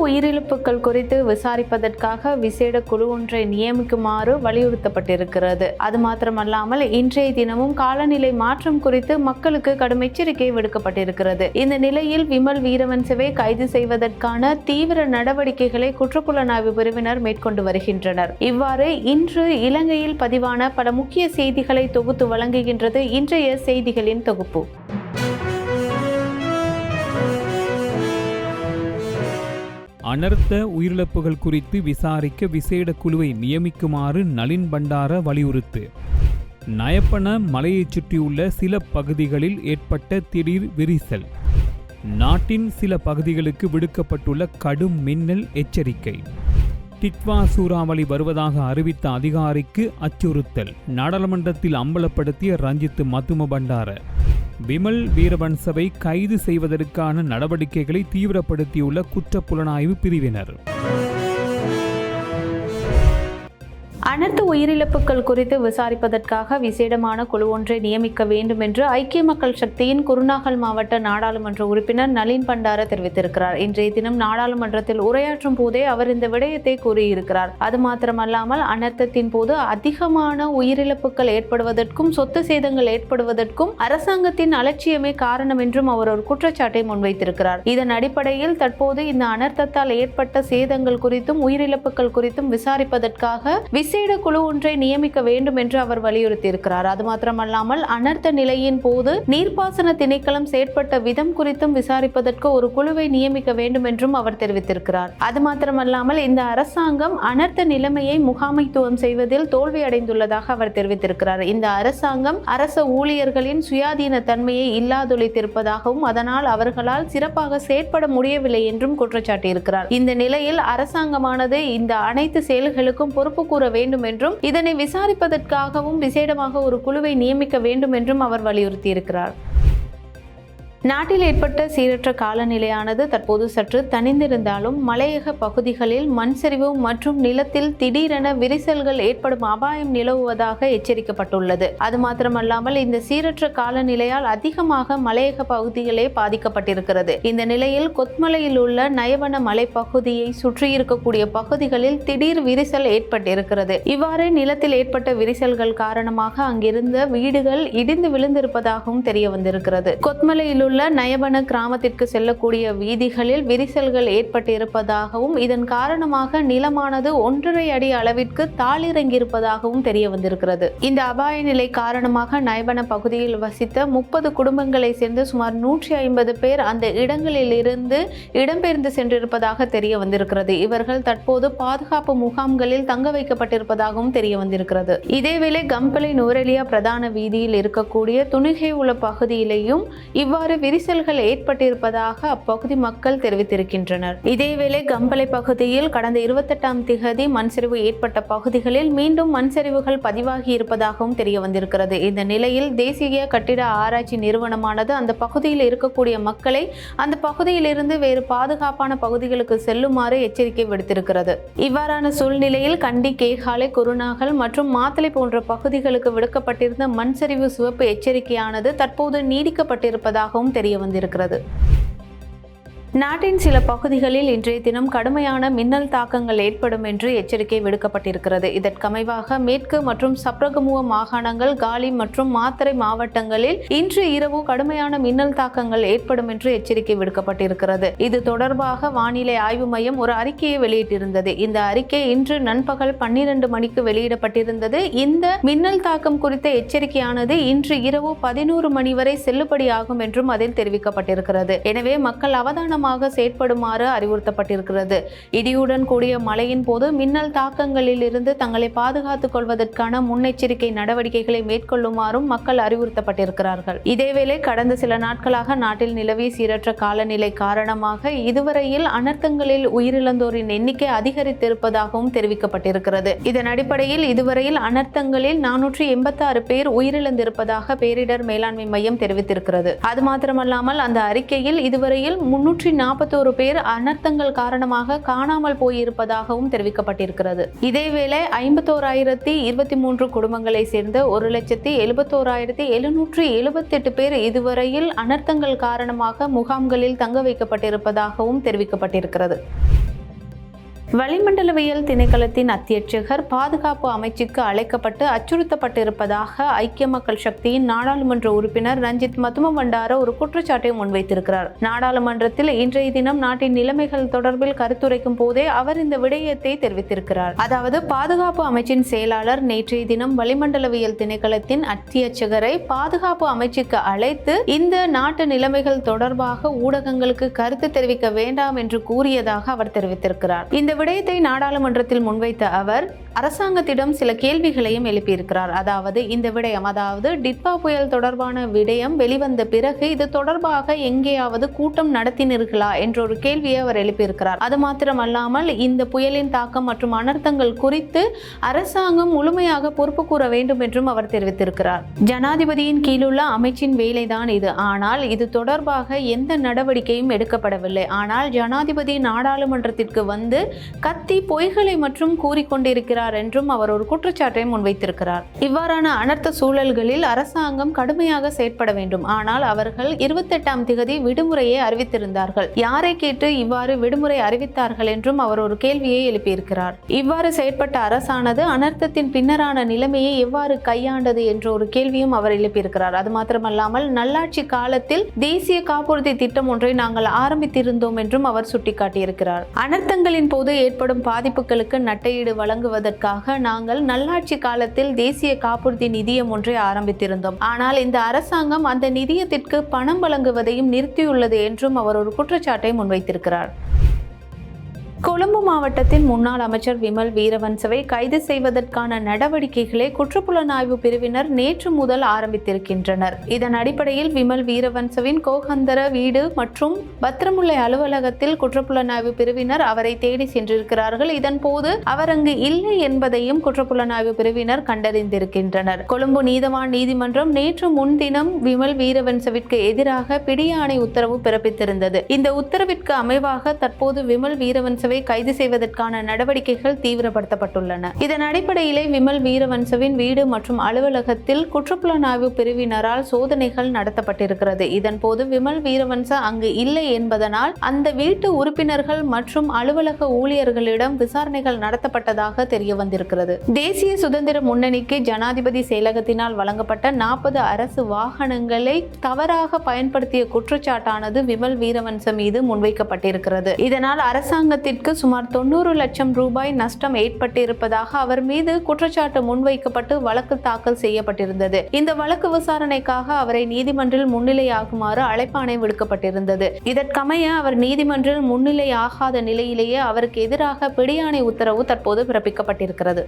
உயிரிழப்புகள் குறித்து விசாரிப்பதற்காக விசேட குழு ஒன்றை நியமிக்குமாறு வலியுறுத்தப்பட்டிருக்கிறது. அது மாத்திரமல்லாமல் இன்றைய தினமும் காலநிலை மாற்றம் குறித்து மக்களுக்கு கடும் எச்சரிக்கை விடுக்கப்பட்டிருக்கிறது. இந்த நிலையில் விமல் வீரவன்சவை கைது செய்வதற்கான தீவிர நடவடிக்கைகளை குற்றப்புலனாய்வு பிரிவினர் மேற்கொண்டு வருகின்றனர். இவ்வாறு இன்று இலங்கையில் பதிவான பல முக்கிய செய்திகளை தொகுத்து வழங்குகின்றது இன்றைய செய்திகளின் தொகுப்பு. அனர்த்த உயிரிழப்புகள் குறித்து விசாரிக்க விசேட குழுவை நியமிக்குமாறு நளின் பண்டார வலியுறுத்து. நயப்பன மலையைச் சுற்றியுள்ள சில பகுதிகளில் ஏற்பட்ட திடீர் விரிசல். நாட்டின் சில பகுதிகளுக்கு விடுக்கப்பட்டுள்ள கடும் மின்னல் எச்சரிக்கை. டிட்வா சூறாவளி வருவதாக அறிவித்த அதிகாரிக்கு அச்சுறுத்தல். நாடாளுமன்றத்தில் அம்பலப்படுத்திய ரஞ்சித் மத்தும பண்டார. விமல் வீரவன்சவை கைது செய்வதற்கான நடவடிக்கைகளை தீவிரப்படுத்தியுள்ள குற்றப்புலனாய்வு பிரிவினர். அனர்த்த உயிரிழப்புகள் குறித்து விசாரிப்பதற்காக விசேடமான குழு ஒன்றை நியமிக்க வேண்டும் என்று ஐக்கிய மக்கள் சக்தியின் குருநாகல் மாவட்ட நாடாளுமன்ற உறுப்பினர் நளின் பண்டார தெரிவித்திருக்கிறார். இன்றைய தினம் நாடாளுமன்றத்தில் உரையாற்றும் போதே அவர் இந்த விடயத்தை கூறியிருக்கிறார். அது மாத்திரமல்லாமல் அனர்த்தத்தின் போது அதிகமான உயிரிழப்புகள் ஏற்படுவதற்கும் சொத்து சேதங்கள் ஏற்படுவதற்கும் அரசாங்கத்தின் அலட்சியமே காரணம் என்றும் அவர் ஒரு குற்றச்சாட்டை முன்வைத்திருக்கிறார். இதன் அடிப்படையில் தற்போது இந்த அனர்த்தத்தால் ஏற்பட்ட சேதங்கள் குறித்தும் உயிரிழப்புகள் குறித்தும் விசாரிப்பதற்காக விசேட குழு ஒன்றை நியமிக்க வேண்டும் என்று அவர் வலியுறுத்தியிருக்கிறார். அது மாத்திரமல்லாமல் அனர்த்த நிலையின் போது நீர்ப்பாசன திணைக்களம் செயற்பட்ட விதம் குறித்தும் விசாரிப்பதற்கு ஒரு குழுவை நியமிக்க வேண்டும் என்றும் அவர் தெரிவித்திருக்கிறார். அது மாத்திரமல்லாமல் இந்த அரசாங்கம் அனர்த்த நிலைமையை முகாமைத்துவம் செய்வதில் தோல்வியடைந்துள்ளதாக அவர் தெரிவித்திருக்கிறார். இந்த அரசாங்கம் அரச ஊழியர்களின் சுயாதீன தன்மையை இல்லாதொழித்திருப்பதாகவும் அதனால் அவர்களால் சிறப்பாக செயற்பட முடியவில்லை என்றும் குற்றச்சாட்டியிருக்கிறார். இந்த நிலையில் அரசாங்கமானது இந்த அனைத்து செயல்களுக்கும் பொறுப்பு கூற வேண்டும் என்றும் இதனை விசாரிப்பதற்காகவும் விசேடமாக ஒரு குழுவை நியமிக்க வேண்டும் என்றும் அவர் வலியுறுத்தியிருக்கிறார். நாட்டில் ஏற்பட்ட சீரற்ற காலநிலையானது தற்போது சற்று தணிந்திருந்தாலும் மலையக பகுதிகளில் மண் சரிவு மற்றும் நிலத்தில் திடீரென விரிசல்கள் ஏற்படும் அபாயம் நிலவுவதாக எச்சரிக்கப்பட்டுள்ளது. அது மாத்திரமல்லாமல் இந்த சீரற்ற காலநிலையால் அதிகமாக மலையக பகுதிகளே பாதிக்கப்பட்டிருக்கிறது. இந்த நிலையில் கொத்மலையில் உள்ள நயவன மலைப்பகுதியை சுற்றியிருக்கக்கூடிய பகுதிகளில் திடீர் விரிசல் ஏற்பட்டிருக்கிறது. இவ்வாறு நிலத்தில் ஏற்பட்ட விரிசல்கள் காரணமாக அங்கிருந்த வீடுகள் இடிந்து விழுந்திருப்பதாகவும் தெரிய வந்திருக்கிறது. கொத்மலையில் உள்ள நயவன கிராமத்திற்கு செல்லக்கூடிய வீதிகளில் விரிசல்கள் ஏற்பட்டிருப்பதாகவும் இதன் காரணமாக நிலமானது 1.5 அடி அளவிற்கு தாளிறங்கியிருப்பதாகவும் தெரிய வந்திருக்கிறது. இந்த அபாய நிலை காரணமாக நயவன பகுதியில் வசித்த 30 குடும்பங்களை சேர்ந்து சுமார் 150 பேர் அந்த இடங்களில் இருந்து இடம்பெயர்ந்து சென்றிருப்பதாக தெரிய வந்திருக்கிறது. இவர்கள் தற்போது பாதுகாப்பு முகாம்களில் தங்க வைக்கப்பட்டிருப்பதாகவும் தெரிய வந்திருக்கிறது. இதேவேளை கம்பளை நூரெலியா பிரதான வீதியில் இருக்கக்கூடிய துணிகை உள்ள பகுதியிலேயும் இவ்வாறு விரிசல்கள் ஏற்பட்டிருப்பதாக அப்பகுதி மக்கள் தெரிவித்திருக்கின்றனர். இதேவேளை கம்பளை பகுதியில் கடந்த 28ஆம் திகதி மண்சரிவு ஏற்பட்ட பகுதிகளில் மீண்டும் மண்சரிவுகள் பதிவாகி இருப்பதாகவும் தெரிய வந்திருக்கிறது. இந்த நிலையில் தேசிய கட்டிட ஆராய்ச்சி நிறுவனமானது அந்த பகுதியில் இருக்கக்கூடிய மக்களை அந்த பகுதியிலிருந்து வேறு பாதுகாப்பான பகுதிகளுக்கு செல்லுமாறு எச்சரிக்கை விடுத்திருக்கிறது. இவ்வாறான சூழ்நிலையில் கண்டி, கேகாலை, குருநாகல் மற்றும் மாத்தளை போன்ற பகுதிகளுக்கு விடுக்கப்பட்டிருந்த மண்சரிவு சிவப்பு எச்சரிக்கையானது தற்போது நீடிக்கப்பட்டிருப்பதாகவும் தெரிய வந்திருக்கிறது. நாட்டின் சில பகுதிகளில் இன்றைய தினம் கடுமையான மின்னல் தாக்கங்கள் ஏற்படும் என்று எச்சரிக்கை விடுக்கப்பட்டிருக்கிறது. இதற்கமைவாக மேற்கு மற்றும் சப்ரகமுவ மாகாணங்கள், காலி மற்றும் மாத்தறை மாவட்டங்களில் இன்று இரவு கடுமையான மின்னல் தாக்கங்கள் ஏற்படும் என்று எச்சரிக்கை விடுக்கப்பட்டிருக்கிறது. இது தொடர்பாக வானிலை ஆய்வு மையம் ஒரு அறிக்கையை வெளியிட்டிருந்தது. இந்த அறிக்கை இன்று நண்பகல் 12 மணிக்கு வெளியிடப்பட்டிருந்தது. இந்த மின்னல் தாக்கம் குறித்த எச்சரிக்கையானது இன்று இரவு 11 மணி வரை செல்லுபடியாகும் என்றும் அதில் தெரிவிக்கப்பட்டிருக்கிறது. எனவே மக்கள் அவதானம் செயற்படுமாறு அறிவுறுத்தப்பட்டிருக்கிறது. இடியுடன் கூடிய மழையின் போது மின்னல் தாக்கங்களில் இருந்து தங்களை பாதுகாத்துக் கொள்வதற்கான முன்னெச்சரிக்கை நடவடிக்கைகளை மேற்கொள்ளுமாறும் மக்கள் அறிவுறுத்தப்பட்டிருக்கிறார்கள். இதேவேளை கடந்த சில நாட்களாக நாட்டில் நிலவிய சீரற்ற காலநிலை காரணமாக இதுவரையில் அனர்த்தங்களில் உயிரிழந்தோரின் எண்ணிக்கை அதிகரித்திருப்பதாகவும் தெரிவிக்கப்பட்டிருக்கிறது. இதன் அடிப்படையில் இதுவரையில் அனர்த்தங்களில் 486 பேர் உயிரிழந்திருப்பதாக பேரிடர் மேலாண்மை மையம் தெரிவித்திருக்கிறது. அது மாத்திரமல்லாமல் அந்த அறிக்கையில் இதுவரையில் 341 பேர் அனர்த்தங்கள் காரணமாக காணாமல் போயிருப்பதாகவும் தெரிவிக்கப்பட்டிருக்கிறது. இதேவேளை 51,023 குடும்பங்களை சேர்ந்த 1,71,778 பேர் இதுவரையில் அனர்த்தங்கள் காரணமாக முகாம்களில் தங்க வைக்கப்பட்டிருப்பதாகவும் தெரிவிக்கப்பட்டிருக்கிறது. வளிமண்டலவியல் திணைக்களத்தின் அத்தியட்சகர் பாதுகாப்பு அமைச்சுக்கு அழைக்கப்பட்டு அச்சுறுத்தப்பட்டிருப்பதாக ஐக்கிய மக்கள் சக்தியின் நாடாளுமன்ற உறுப்பினர் ரஞ்சித் மத்துமபண்டார ஒரு குற்றச்சாட்டை முன்வைத்திருக்கிறார். நாடாளுமன்றத்தில் இன்றைய தினம் நாட்டின் நிலைமைகள் தொடர்பில் கருத்துரைக்கும் போதே அவர் இந்த விடயத்தை தெரிவித்திருக்கிறார். அதாவது பாதுகாப்பு அமைச்சின் செயலாளர் நேற்றைய தினம் வளிமண்டலவியல் திணைக்களத்தின் அத்தியட்சகரை பாதுகாப்பு அமைச்சுக்கு அழைத்து இந்த நாட்டு நிலைமைகள் தொடர்பாக ஊடகங்களுக்கு கருத்து தெரிவிக்க வேண்டாம் என்று கூறியதாக அவர் தெரிவித்திருக்கிறார். இந்த விடயத்தை நாடாளுமன்றத்தில் முன்வைத்த அவர் அரசாங்கத்திடம் சில கேள்விகளையும் எழுப்பியிருக்கிறார். அதாவது இந்த விடயம், அதாவது டிட்வா புயல் தொடர்பான விடயம் வெளிவந்த பிறகு இது தொடர்பாக எங்கேயாவது கூட்டம் நடத்தினீர்களா என்ற ஒரு கேள்வியை அவர் எழுப்பியிருக்கிறார். அது மாத்திரமல்லாமல் இந்த புயலின் தாக்கம் மற்றும் அனர்த்தங்கள் குறித்து அரசாங்கம் முழுமையாக பொறுப்பு கூற வேண்டும் என்றும் அவர் தெரிவித்திருக்கிறார். ஜனாதிபதியின் கீழுள்ள அமைச்சின் வேலைதான் இது. ஆனால் இது தொடர்பாக எந்த நடவடிக்கையும் எடுக்கப்படவில்லை. ஆனால் ஜனாதிபதி நாடாளுமன்றத்திற்கு வந்து கத்தி பொய்களை மற்றும் கூறிக்கொண்டிருக்கிறார் என்றும் அவர் ஒரு குற்றச்சாட்டை முன்வைத்திருக்கிறார். இவ்வாறான அனர்த்த சூழல்களில் அரசாங்கம் கடுமையாக செயற்பட வேண்டும். ஆனால் அவர்கள் 28ஆம் திகதி விடுமுறையை அறிவித்திருந்தார்கள். யாரை கேட்டு இவ்வாறு விடுமுறை அறிவித்தார்கள் என்றும் அவர் ஒரு கேள்வியை எழுப்பியிருக்கிறார். இவ்வாறு செயற்பட்ட அரசானது அனர்த்தத்தின் பின்னரான நிலைமையை எவ்வாறு கையாண்டது என்ற ஒரு கேள்வியும் அவர் எழுப்பியிருக்கிறார். அது மாத்திரமல்லாமல் நல்லாட்சி காலத்தில் தேசிய காப்புறுதி திட்டம் ஒன்றை நாங்கள் ஆரம்பித்திருந்தோம் என்றும் அவர் சுட்டிக்காட்டியிருக்கிறார். அனர்த்தங்களின் போது ஏற்படும் பாதிப்புகளுக்கு நட்டையீடு வழங்குவதற்காக நாங்கள் நல்லாட்சி காலத்தில் தேசிய காப்புறுதி நிதியம் ஒன்றை ஆரம்பித்திருந்தோம். ஆனால் இந்த அரசாங்கம் அந்த நிதியத்திற்கு பணம் வழங்குவதையும் நிறுத்தியுள்ளது என்றும் அவர் ஒரு குற்றச்சாட்டை முன்வைத்திருக்கிறார். கொழும்பு மாவட்டத்தின் முன்னாள் அமைச்சர் விமல் வீரவன்சவை கைது செய்வதற்கான நடவடிக்கைகளை குற்றப்புலனாய்வு பிரிவினர் நேற்று முதல் ஆரம்பித்திருக்கின்றனர். இதன் அடிப்படையில் விமல் வீரவன்சவின் கோகந்தர வீடு மற்றும் பத்திரமுல்லை அலுவலகத்தில் குற்றப்புலனாய்வு பிரிவினர் அவரை தேடி சென்றிருக்கிறார்கள். இதன் போது அவர் அங்கு இல்லை என்பதையும் குற்றப்புலனாய்வு பிரிவினர் கண்டறிந்திருக்கின்றனர். கொழும்பு நீதவான் நீதிமன்றம் நேற்று முன்தினம் விமல் வீரவன்சவிற்கு எதிராக பிடியாணை உத்தரவு பிறப்பித்திருந்தது. இந்த உத்தரவிற்கு அமைவாக தற்போது விமல் வீரவன்ச கைது செய்வதற்கான நடவடிக்கைகள் தீவிரப்படுத்தப்பட்டுள்ளன. இதன் அடிப்படையிலே விமல் வீரவன்சவின் வீடு மற்றும் அலுவலகத்தில் குற்றப்புலனாய்வு பிரிவினரால் சோதனைகள் நடத்தப்பட்டிருக்கிறது. இதன் போது விமல் வீரவன்ச அங்கு இல்லை என்பதனால் அந்த வீட்டு உறுப்பினர்கள் மற்றும் அலுவலக ஊழியர்களிடம் விசாரணைகள் நடத்தப்பட்டதாக தெரிய வந்திருக்கிறது. தேசிய சுதந்திர முன்னணிக்கு ஜனாதிபதி செயலகத்தினால் வழங்கப்பட்ட 40 அரசு வாகனங்களை தவறாக பயன்படுத்திய குற்றச்சாட்டானது விமல் வீரவன்ச மீது முன்வைக்கப்பட்டிருக்கிறது. இதனால் அரசாங்கத்திற்கு சுமார் 90 லட்சம் ரூபாய் நஷ்டம் ஏற்பட்டிருப்பதாக அவர் மீது குற்றச்சாட்டு முன்வைக்கப்பட்டு வழக்கு தாக்கல் செய்யப்பட்டிருந்தது. இந்த வழக்கு விசாரணைக்காக அவரை நீதிமன்றில் முன்னிலையாகுமாறு அழைப்பாணை விடுக்கப்பட்டிருந்தது. இதற்கமைய அவர் நீதிமன்றில் முன்னிலையாகாத நிலையிலேயே அவருக்கு எதிராக பிடியாணை உத்தரவு தற்போது பிறப்பிக்கப்பட்டிருக்கிறது.